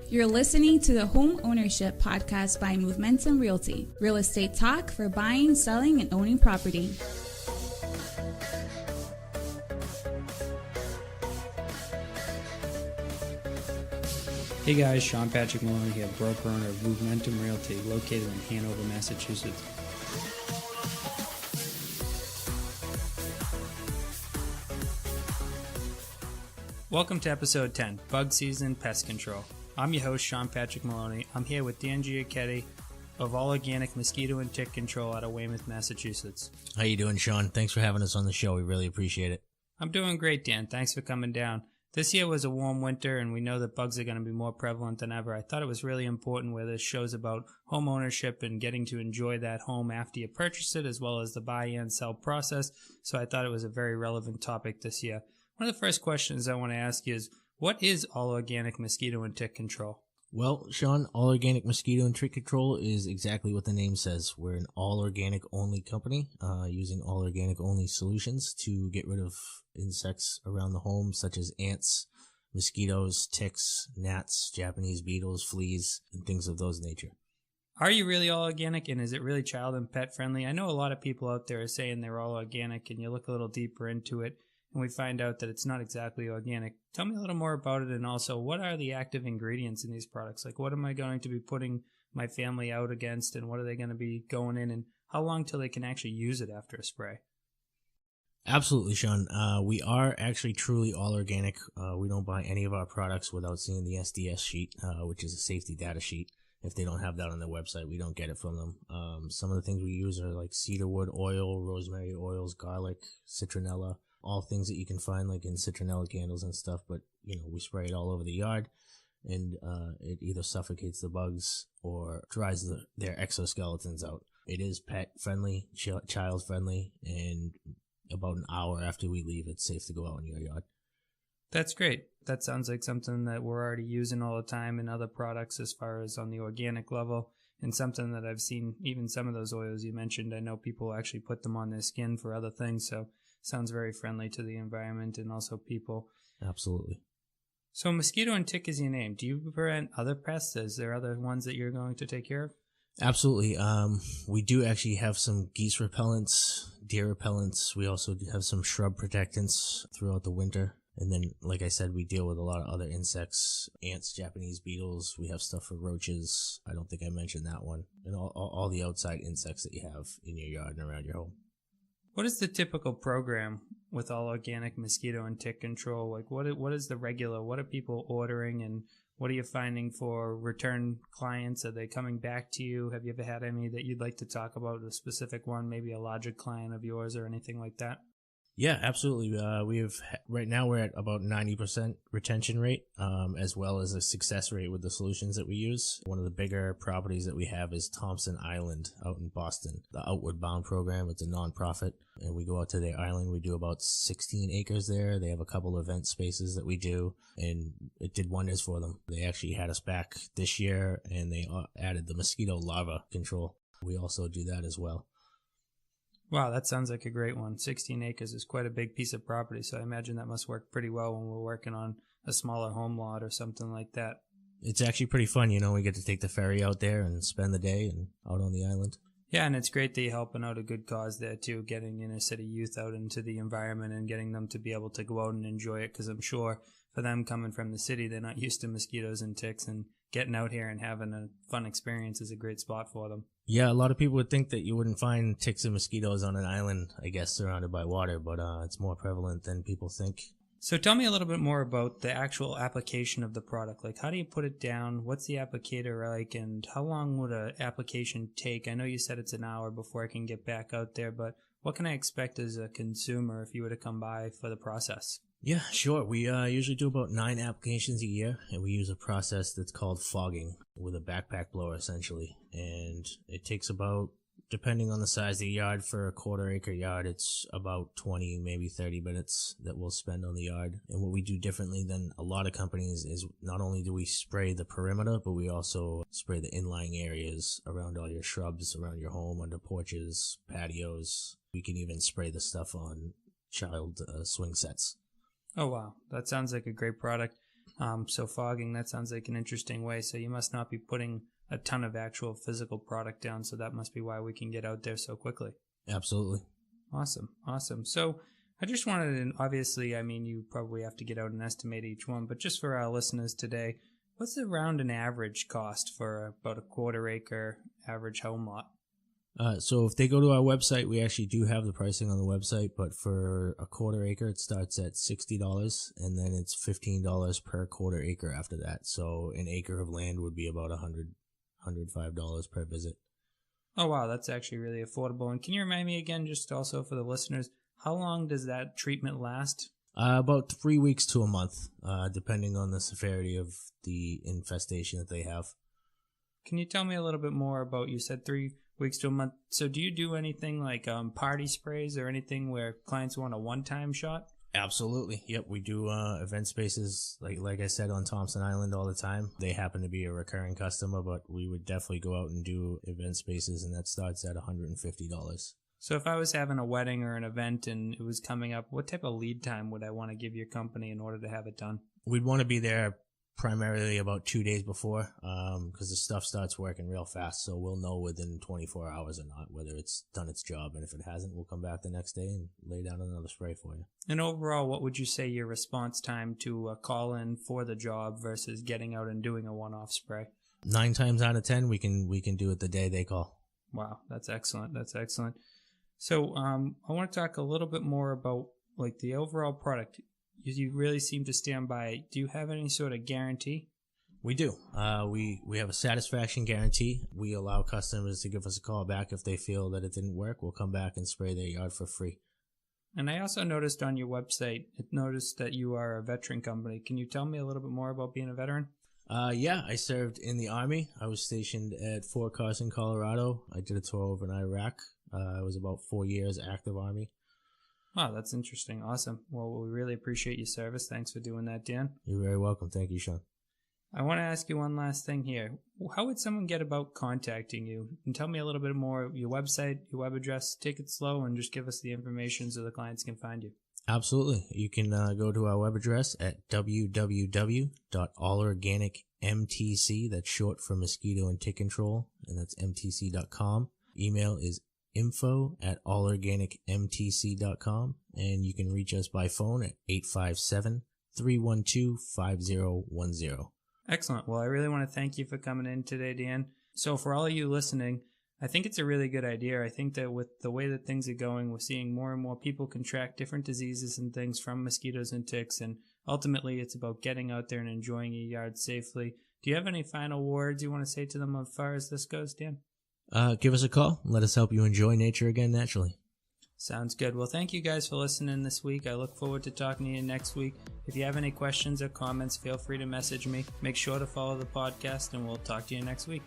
You're listening to the Homeownership podcast by Momentum Realty, real estate talk for buying, selling, and owning property. Hey guys, Sean Patrick Maloney here, broker owner of Momentum Realty, located in Hanover, Massachusetts. Welcome to episode 10, Bug Season Pest Control. I'm your host, Sean Patrick Maloney. I'm here with Dan Giacchetti of All Organic Mosquito and Tick Control out of Weymouth, Massachusetts. How you doing, Sean? Thanks for having us on the show. We really appreciate it. I'm doing great, Dan. Thanks for coming down. This year was a warm winter, and we know that bugs are going to be more prevalent than ever. I thought it was really important where this show's about home ownership and getting to enjoy that home after you purchase it, as well as the buy and sell process. So I thought it was a very relevant topic this year. One of the first questions I want to ask you is, what is All Organic Mosquito and Tick Control? Well, Sean, All Organic Mosquito and Tick Control is exactly what the name says. We're an all organic only company, using all organic only solutions to get rid of insects around the home, such as ants, mosquitoes, ticks, gnats, Japanese beetles, fleas, and things of those nature. Are you really all organic, and is it really child and pet friendly? I know a lot of people out there are saying they're all organic, and you look a little deeper into it, and we find out that it's not exactly organic. Tell me a little more about it, and also, what are the active ingredients in these products? Like, what am I going to be putting my family out against, and what are they going to be going in, and how long till they can actually use it after a spray? Absolutely, Sean. We are actually truly all organic. We don't buy any of our products without seeing the SDS sheet, which is a safety data sheet. If they don't have that on their website, we don't get it from them. Some of the things we use are like cedarwood oil, rosemary oils, garlic, citronella, all things that you can find like in citronella candles and stuff. But, we spray it all over the yard, and it either suffocates the bugs or dries their exoskeletons out. It is pet friendly, child friendly, and about an hour after we leave, it's safe to go out in your yard. That's great. That sounds like something that we're already using all the time in other products as far as on the organic level, and something that I've seen, even some of those oils you mentioned, I know people actually put them on their skin for other things, so sounds very friendly to the environment and also people. Absolutely. So mosquito and tick is your name. Do you prevent other pests? Is there other ones that you're going to take care of? Absolutely. We do actually have some geese repellents, deer repellents. We also have some shrub protectants throughout the winter. And then, like I said, we deal with a lot of other insects, ants, Japanese beetles. We have stuff for roaches. I don't think I mentioned that one. And all the outside insects that you have in your yard and around your home. What is the typical program with All Organic Mosquito and Tick Control? Like, what is the regular? What are people ordering, and what are you finding for return clients? Are they coming back to you? Have you ever had any that you'd like to talk about, a specific one, maybe a larger client of yours or anything like that? Yeah, absolutely. Right now we're at about 90% retention rate, as well as a success rate with the solutions that we use. One of the bigger properties that we have is Thompson Island out in Boston, the Outward Bound program. It's a nonprofit, and we go out to their island. We do about 16 acres there. They have a couple event spaces that we do, and it did wonders for them. They actually had us back this year, and they added the mosquito larva control. We also do that as well. Wow, that sounds like a great one. 16 acres is quite a big piece of property, so I imagine that must work pretty well when we're working on a smaller home lot or something like that. It's actually pretty fun, we get to take the ferry out there and spend the day and out on the island. Yeah, and it's great that you're helping out a good cause there too, getting inner city youth out into the environment and getting them to be able to go out and enjoy it, because I'm sure for them coming from the city, they're not used to mosquitoes and ticks, and getting out here and having a fun experience is a great spot for them. Yeah, a lot of people would think that you wouldn't find ticks and mosquitoes on an island, I guess, surrounded by water, but it's more prevalent than people think. So tell me a little bit more about the actual application of the product. Like, how do you put it down? What's the applicator like? And how long would an application take? I know you said it's an hour before I can get back out there, but what can I expect as a consumer if you were to come by for the process? Yeah, sure. We usually do about 9 applications a year, and we use a process that's called fogging with a backpack blower, essentially. And it takes about, depending on the size of the yard, for a quarter-acre yard, it's about 20, maybe 30 minutes that we'll spend on the yard. And what we do differently than a lot of companies is not only do we spray the perimeter, but we also spray the inlying areas around all your shrubs, around your home, under porches, patios. We can even spray the stuff on child swing sets. Oh, wow. That sounds like a great product. So fogging, that sounds like an interesting way. So you must not be putting a ton of actual physical product down. So that must be why we can get out there so quickly. Absolutely. Awesome. So I just wanted to, obviously, I mean, you probably have to get out and estimate each one, but just for our listeners today, what's around an average cost for about a 1/4 acre average home lot? So if they go to our website, we actually do have the pricing on the website, but for a 1/4 acre, it starts at $60, and then it's $15 per 1/4 acre after that. So an acre of land would be about $105 per visit. Oh, wow, that's actually really affordable. And can you remind me again, just also for the listeners, how long does that treatment last? About 3 weeks to a month, depending on the severity of the infestation that they have. Can you tell me a little bit more about, you said 3 weeks to a month. So do you do anything like party sprays or anything where clients want a one-time shot? Absolutely. Yep, we do event spaces, like I said, on Thompson Island all the time. They happen to be a recurring customer, but we would definitely go out and do event spaces, and that starts at $150. So if I was having a wedding or an event and it was coming up, what type of lead time would I want to give your company in order to have it done? We'd want to be there primarily about 2 days before, because the stuff starts working real fast, so we'll know within 24 hours or not whether it's done its job, and if it hasn't, we'll come back the next day and lay down another spray for you. And overall, what would you say your response time to call in for the job versus getting out and doing a one-off spray? 9 times out of 10, we can do it the day they call. Wow, that's excellent. So I want to talk a little bit more about like the overall product. You really seem to stand by it. Do you have any sort of guarantee? We do. We have a satisfaction guarantee. We allow customers to give us a call back if they feel that it didn't work. We'll come back and spray their yard for free. And I also noticed on your website, that you are a veteran company. Can you tell me a little bit more about being a veteran? Yeah, I served in the Army. I was stationed at Fort Carson, Colorado. I did a tour over in Iraq. I was about 4 years active Army. Wow, that's interesting. Awesome. Well, we really appreciate your service. Thanks for doing that, Dan. You're very welcome. Thank you, Sean. I want to ask you one last thing here. How would someone get about contacting you? And tell me a little bit more, your website, your web address. Take it slow and just give us the information so the clients can find you. Absolutely. You can go to our web address at www.allorganicmtc, that's short for mosquito and tick control, and that's mtc.com. Email is info@allorganicmtc.com, and you can reach us by phone at 857-312-5010. Excellent. Well, I really want to thank you for coming in today, Dan. So for all of you listening, I think it's a really good idea. I think that with the way that things are going, we're seeing more and more people contract different diseases and things from mosquitoes and ticks, and ultimately it's about getting out there and enjoying your yard safely. Do you have any final words you want to say to them as far as this goes, Dan? Give us a call. Let us help you enjoy nature again naturally. Sounds good. Well, thank you guys for listening this week. I look forward to talking to you next week. If you have any questions or comments, feel free to message me. Make sure to follow the podcast, and we'll talk to you next week.